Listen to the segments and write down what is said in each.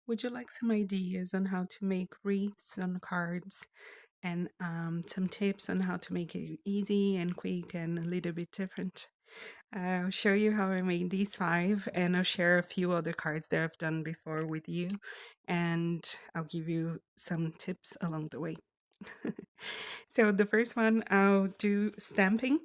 Would you like some ideas on how to make wreaths on cards and some tips on how to make it easy and quick and a little bit different? I'll show you how I made these 5 and I'll share a few other cards that I've done before with you, and I'll give you some tips along the way. So the first one, I'll do stamping,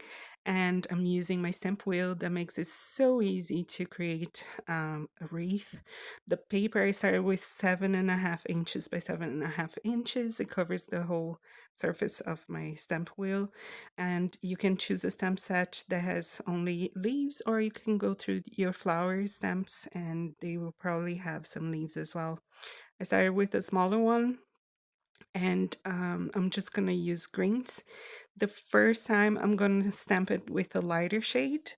and I'm using my stamp wheel that makes it so easy to create a wreath. The paper I started with 7.5 inches by 7.5 inches. It covers the whole surface of my stamp wheel, and you can choose a stamp set that has only leaves, or you can go through your flower stamps and they will probably have some leaves as well. I started with a smaller one, and I'm just gonna use greens. The first time I'm gonna stamp it with a lighter shade,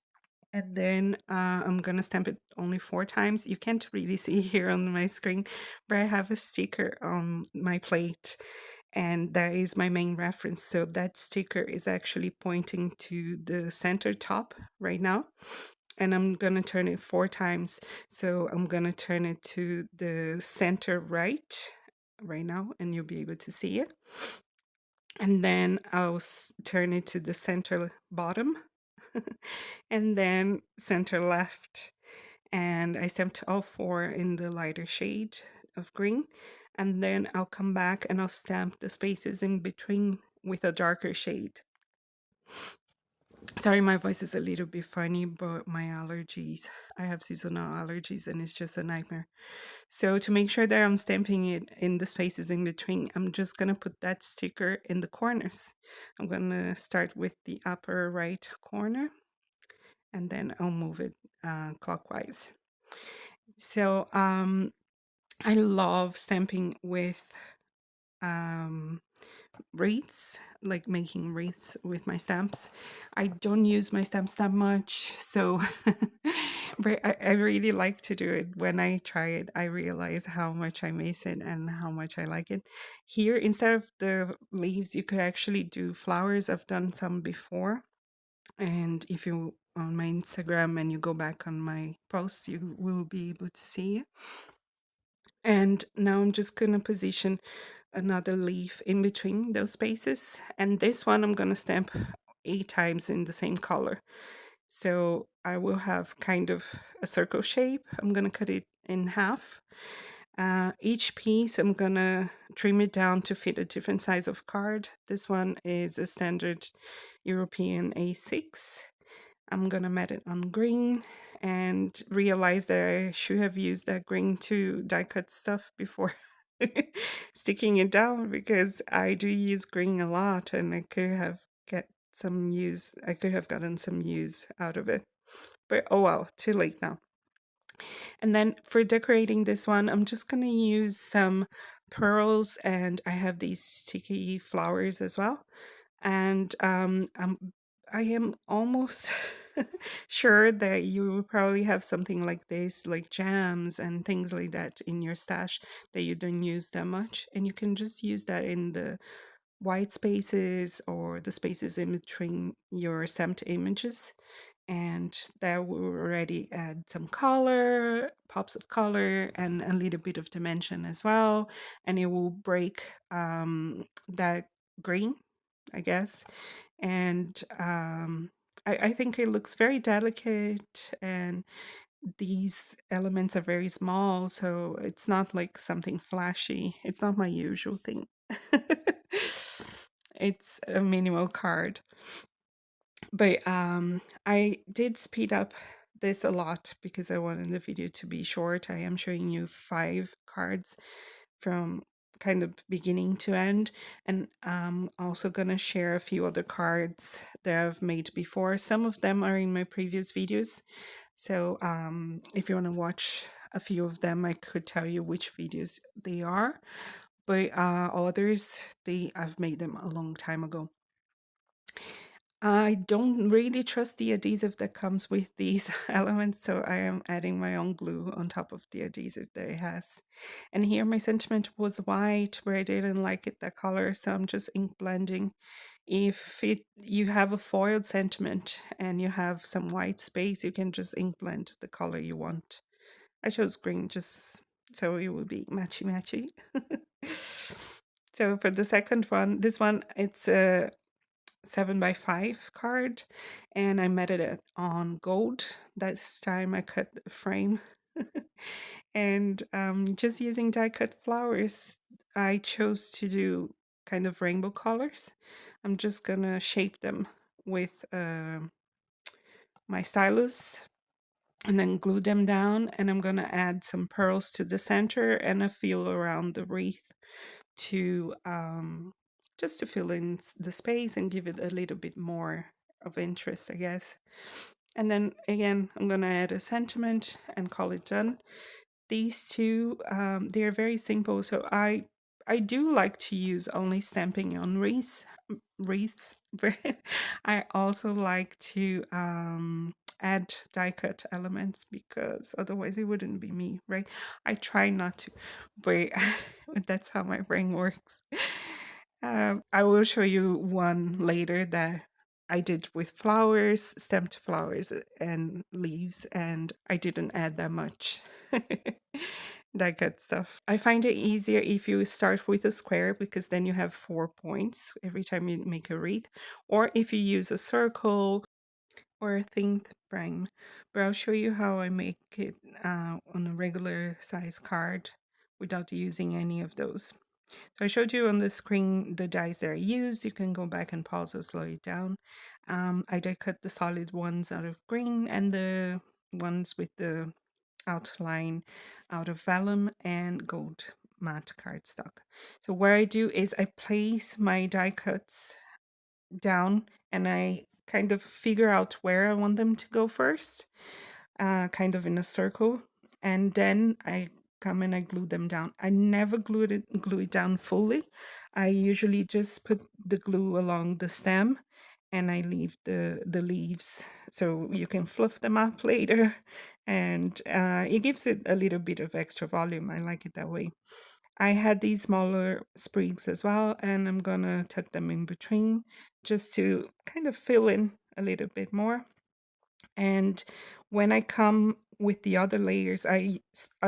and then I'm gonna stamp it only 4 times. You can't really see here on my screen, but I have a sticker on my plate, and that is my main reference. So that sticker is actually pointing to the center top right now. And I'm gonna turn it 4 times. So I'm gonna turn it to the center right now, and you'll be able to see it. And then I'll turn it to the center bottom, and then center left. And I stamped all 4 in the lighter shade of green. And then I'll come back and I'll stamp the spaces in between with a darker shade. Sorry, my voice is a little bit funny, but my allergies. I have seasonal allergies and it's just a nightmare. So to make sure that I'm stamping it in the spaces in between, I'm just going to put that sticker in the corners. I'm going to start with the upper right corner, and then I'll move it clockwise. So I love stamping with wreaths, like making wreaths with my stamps. I don't use my stamps that much, so but I really like to do it. When I try it, I realize how much I miss it and how much I like it. Here, instead of the leaves, you could actually do flowers. I've done some before, and if you on my Instagram and you go back on my posts, you will be able to see it. And now I'm just gonna position another leaf in between those spaces. And this one I'm gonna stamp 8 times in the same color. So I will have kind of a circle shape. I'm gonna cut it in half. Each piece I'm gonna trim it down to fit a different size of card. This one is a standard European A6. I'm gonna mat it on green and realize that I should have used that green to die cut stuff before sticking it down, because I do use green a lot and I could have gotten some use out of it. But oh well, too late now. And then for decorating this one, I'm just gonna use some pearls, and I have these sticky flowers as well. And I am almost sure that you will probably have something like this, like jams and things like that in your stash that you don't use that much. And you can just use that in the white spaces or the spaces in between your stamped images. And that will already add some color, pops of color, and a little bit of dimension as well. And it will break that green, I guess. And I think it looks very delicate, and these elements are very small, so it's not like something flashy. It's not my usual thing. It's a minimal card. But I did speed up this a lot because I wanted the video to be short. I am showing you 5 cards from kind of beginning to end, and I'm also gonna share a few other cards that I've made before. Some of them are in my previous videos, so if you want to watch a few of them, I could tell you which videos they are. But others, I've made them a long time ago. I don't really trust the adhesive that comes with these elements, so I am adding my own glue on top of the adhesive that it has. And here my sentiment was white, where I didn't like it that color, so I'm just ink blending. If you have a foiled sentiment and you have some white space, you can just ink blend the color you want. I chose green just so it will be matchy matchy. So for the second one, this one, it's a 7 by 5 card, and I met it on gold. This time I cut the frame. And just using die cut flowers, I chose to do kind of rainbow colors. I'm just gonna shape them with my stylus and then glue them down, and I'm gonna add some pearls to the center and a feel around the wreath to just to fill in the space and give it a little bit more of interest, I guess. And then again, I'm gonna add a sentiment and call it done. These two, they are very simple. So I do like to use only stamping on wreaths, but I also like to add die cut elements because otherwise it wouldn't be me, right? I try not to, but that's how my brain works. I will show you one later that I did with flowers, stamped flowers, and leaves, and I didn't add that much. That good stuff. I find it easier if you start with a square because then you have 4 points every time you make a wreath, or if you use a circle or a thin frame. But I'll show you how I make it on a regular size card without using any of those. So I showed you on the screen the dies that I used. You can go back and pause or slow it down. I did cut the solid ones out of green and the ones with the outline out of vellum and gold matte cardstock. So what I do is I place my die cuts down and I kind of figure out where I want them to go first, kind of in a circle, and then I come and I glue them down. I never glue it down fully. I usually just put the glue along the stem and I leave the leaves so you can fluff them up later, and it gives it a little bit of extra volume. I like it that way. I had these smaller sprigs as well, and I'm gonna tuck them in between just to kind of fill in a little bit more. And when I come with the other layers, I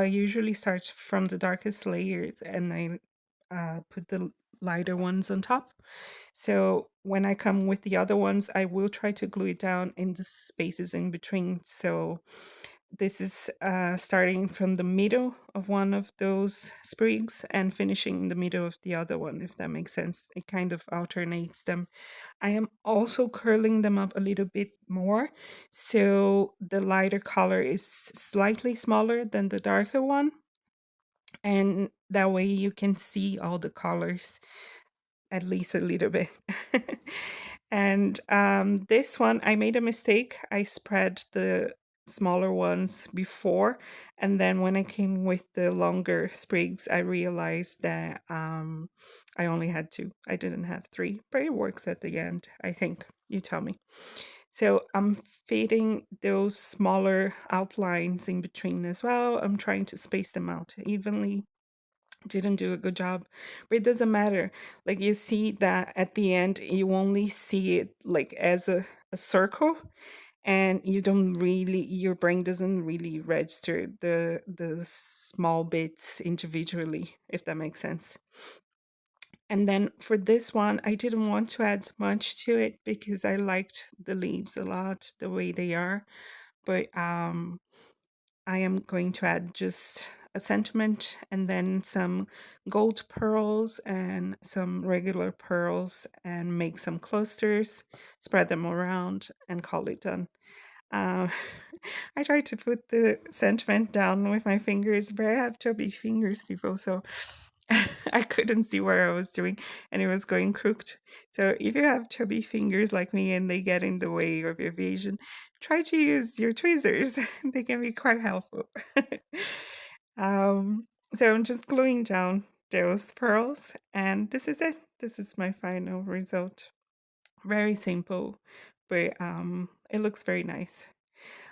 usually start from the darkest layers and I put the lighter ones on top. So when I come with the other ones, I will try to glue it down in the spaces in between. So this is starting from the middle of one of those sprigs and finishing in the middle of the other one, if that makes sense. It kind of alternates them. I am also curling them up a little bit more, so the lighter color is slightly smaller than the darker one, and that way you can see all the colors at least a little bit. And this one, I made a mistake. I spread the smaller ones before, and then when I came with the longer sprigs, I realized that I only had two. I didn't have three, but it works at the end, I think. You tell me. So I'm fading those smaller outlines in between as well. I'm trying to space them out evenly. Didn't do a good job, but it doesn't matter. Like you see that at the end, you only see it like as a circle, and you don't really, your brain doesn't really register the small bits individually, if that makes sense. And then for this one, I didn't want to add much to it because I liked the leaves a lot the way they are, but I am going to add just a sentiment and then some gold pearls and some regular pearls and make some clusters, spread them around, and call it done. Uh, I tried to put the sentiment down with my fingers, but I have chubby fingers, people, so I couldn't see what I was doing and it was going crooked. So if you have chubby fingers like me and they get in the way of your vision, try to use your tweezers. They can be quite helpful. So I'm just gluing down those pearls, and this is it. This is my final result. Very simple, but it looks very nice.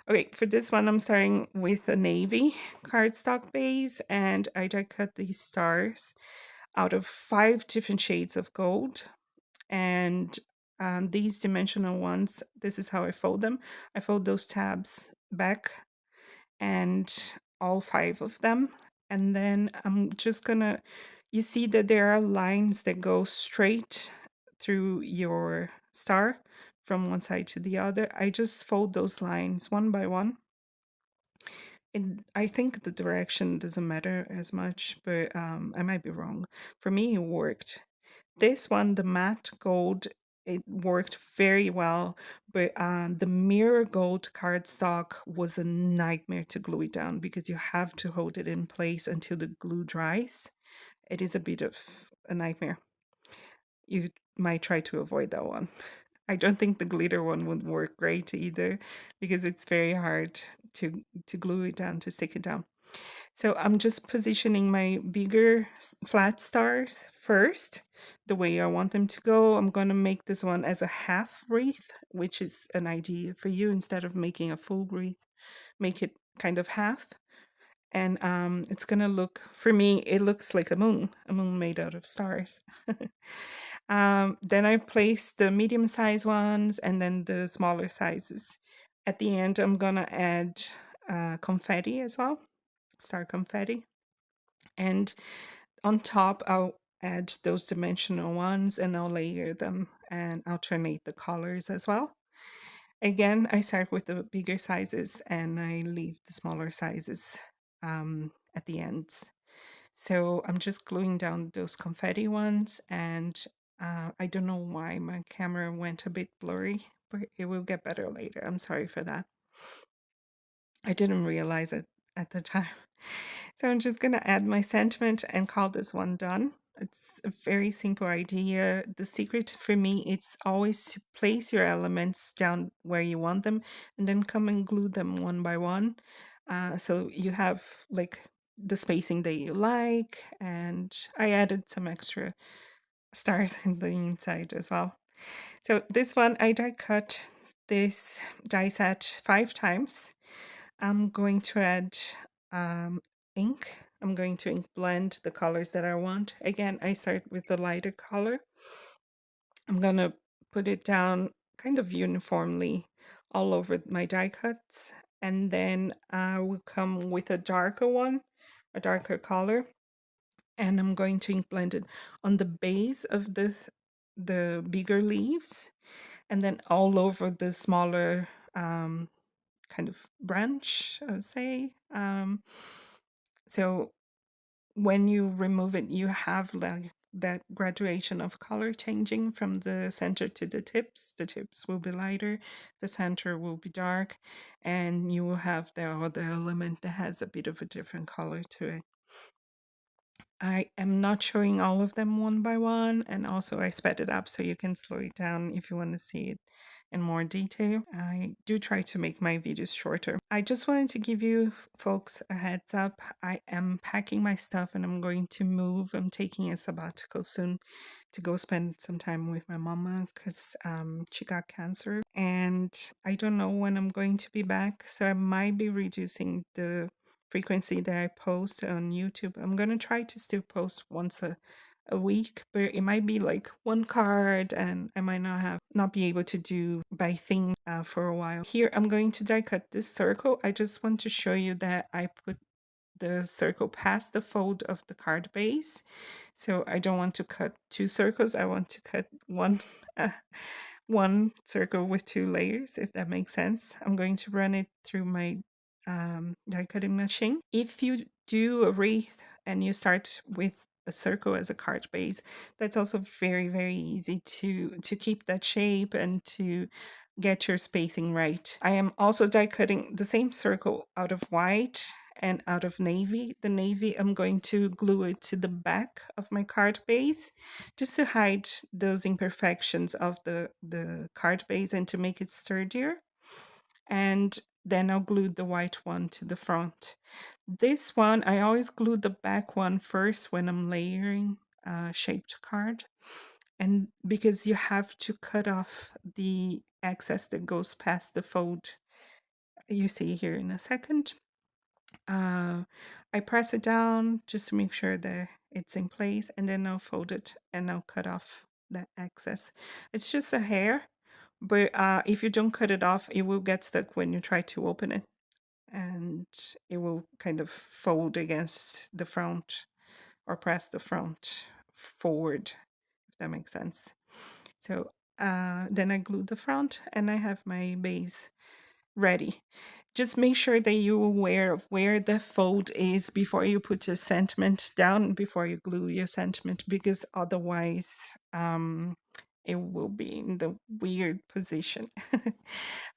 Okay, for this one, I'm starting with a navy cardstock base, and I die cut these stars out of 5 different shades of gold. And these dimensional ones, this is how I fold them. I fold those tabs back, and all 5 of them. And then I'm just gonna, you see that there are lines that go straight through your star from one side to the other. I just fold those lines one by one. And I think the direction doesn't matter as much, but I might be wrong. For me, it worked. This one, the matte gold, it worked very well, but the mirror gold cardstock was a nightmare to glue it down because you have to hold it in place until the glue dries. It is a bit of a nightmare. You might try to avoid that one. I don't think the glitter one would work great either because it's very hard to glue it down, to stick it down. So I'm just positioning my bigger flat stars first, the way I want them to go. I'm going to make this one as a half wreath, which is an idea for you. Instead of making a full wreath, make it kind of half. And it's going to look, for me, it looks like a moon made out of stars. Then I place the medium size ones and then the smaller sizes. At the end, I'm going to add confetti as well, star confetti. And on top, I'll add those dimensional ones and I'll layer them and alternate the colors as well. Again, I start with the bigger sizes and I leave the smaller sizes at the ends. So I'm just gluing down those confetti ones, and I don't know why my camera went a bit blurry, but it will get better later. I'm sorry for that. I didn't realize it at the time. So I'm just going to add my sentiment and call this one done. It's a very simple idea. The secret for me, it's always to place your elements down where you want them and then come and glue them one by one. So you have like the spacing that you like. And I added some extra stars in the inside as well. So this one, I die cut this die set 5 times. I'm going to add ink. I'm going to ink blend the colors that I want. Again, I start with the lighter color. I'm going to put it down kind of uniformly all over my die cuts. And then I will come with a darker one, a darker color. And I'm going to ink blend it on the base of the bigger leaves and then all over the smaller kind of branch, I would say. So when you remove it, you have like that graduation of color changing from the center to the tips. The tips will be lighter, the center will be dark, and you will have the other element that has a bit of a different color to it. I am not showing all of them one by one, and also I sped it up so you can slow it down if you want to see it in more detail. I do try to make my videos shorter. I just wanted to give you folks a heads up. I am packing my stuff and I'm going to move. I'm taking a sabbatical soon to go spend some time with my mama because she got cancer and I don't know when I'm going to be back. So I might be reducing the frequency that I post on YouTube. I'm gonna try to still post once a week, but it might be like one card and I might not be able to do by theme for a while. Here I'm going to die cut this circle. I just want to show you that I put the circle past the fold of the card base. So I don't want to cut 2 circles. I want to cut one circle with 2 layers, if that makes sense. I'm going to run it through my die cutting machine. If you do a wreath and you start with a circle as a card base, that's also very, very easy to keep that shape and to get your spacing right. I am also die cutting the same circle out of white and out of navy. The navy, I'm going to glue it to the back of my card base just to hide those imperfections of the card base and to make it sturdier. And then I'll glue the white one to the front. This one, I always glue the back one first when I'm layering a shaped card. And because you have to cut off the excess that goes past the fold, you see here in a second. I press it down just to make sure that it's in place, and then I'll fold it and I'll cut off that excess. It's just a hair, but if you don't cut it off, it will get stuck when you try to open it. and it will kind of fold against the front or press the front forward, if that makes sense. So then I glue the front and I have my base ready. Just make sure that you're aware of where the fold is before you put your sentiment down, before you glue your sentiment, because otherwise it will be in the weird position.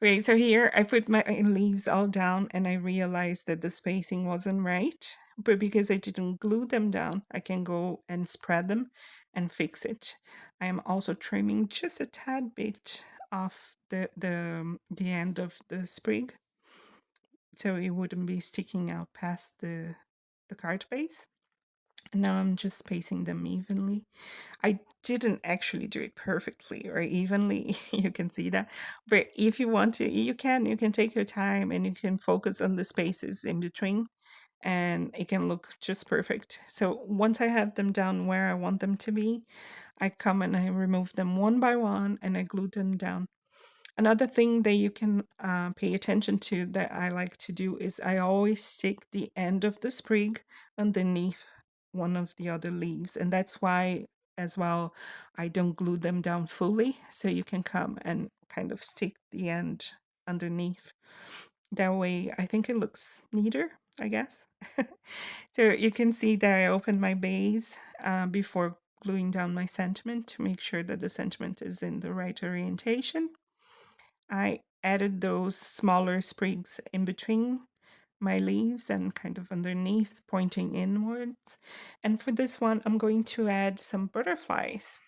Okay, so here I put my leaves all down and I realized that the spacing wasn't right. But because I didn't glue them down, I can go and spread them and fix it. I am also trimming just a tad bit off the end of the sprig, so it wouldn't be sticking out past the card base. And now I'm just spacing them evenly. I didn't actually do it perfectly or evenly. You can see that. But if you want to, you can. You can take your time and you can focus on the spaces in between and it can look just perfect. So once I have them down where I want them to be, I come and I remove them one by one and I glue them down. Another thing that you can pay attention to that I like to do is I always stick the end of the sprig underneath one of the other leaves. And that's why, as well, I don't glue them down fully. So you can come and kind of stick the end underneath. That way, I think it looks neater, I guess. So you can see that I opened my base before gluing down my sentiment to make sure that the sentiment is in the right orientation. I added those smaller sprigs in between my leaves and kind of underneath, pointing inwards. And for this one, I'm going to add some butterflies.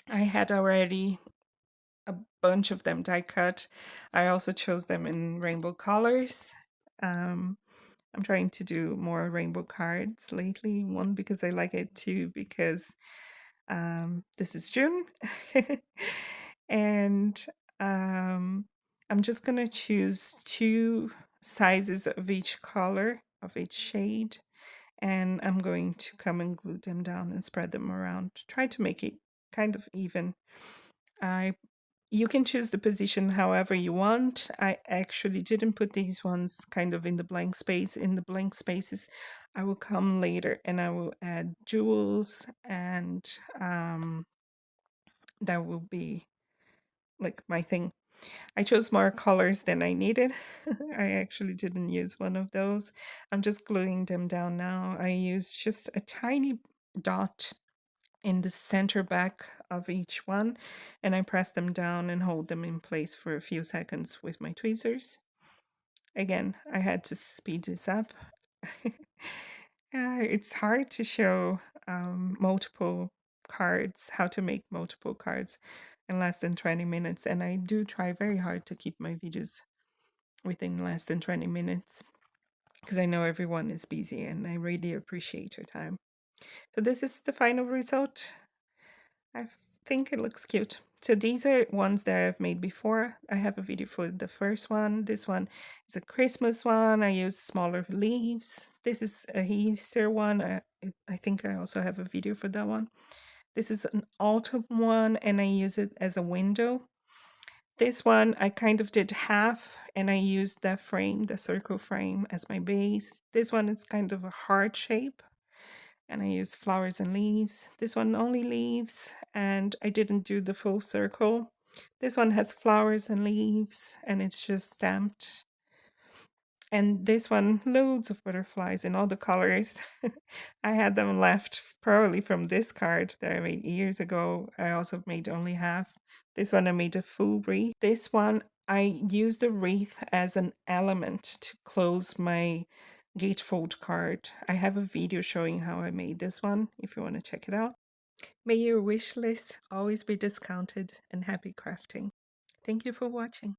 I had already a bunch of them die cut. I also chose them in rainbow colors. I'm trying to do more rainbow cards lately. One, because I like it, two, because this is June. And I'm just going to choose two sizes of each color, of each shade, and I'm going to come and glue them down and spread them around. Try to make it kind of even. I You can choose the position however you want. I actually didn't put these ones kind of in the blank space. In the blank spaces, I will come later and I will add jewels, and that will be like my thing. I chose more colors than I needed. I actually didn't use one of those. I'm just gluing them down now. I use just a tiny dot in the center back of each one, and I press them down and hold them in place for a few seconds with my tweezers. Again, I had to speed this up. It's hard to show multiple cards, how to make multiple cards in less than 20 minutes, and I do try very hard to keep my videos within less than 20 minutes because I know everyone is busy and I really appreciate your time. So this is the final result. I think it looks cute. So these are ones that I've made before. I have a video for the first one. This one is a Christmas one. I use smaller leaves. This is a Easter one. I think I also have a video for that one. This is an autumn one and I use it as a window. This one I kind of did half and I used that frame, the circle frame, as my base. This one is kind of a heart shape and I used flowers and leaves. This one only leaves and I didn't do the full circle. This one has flowers and leaves and it's just stamped. And this one, loads of butterflies in all the colors. I had them left probably from this card that I made years ago. I also made only half. This one I made a full wreath. This one I used the wreath as an element to close my gatefold card. I have a video showing how I made this one if you want to check it out. May your wish list always be discounted and happy crafting. Thank you for watching.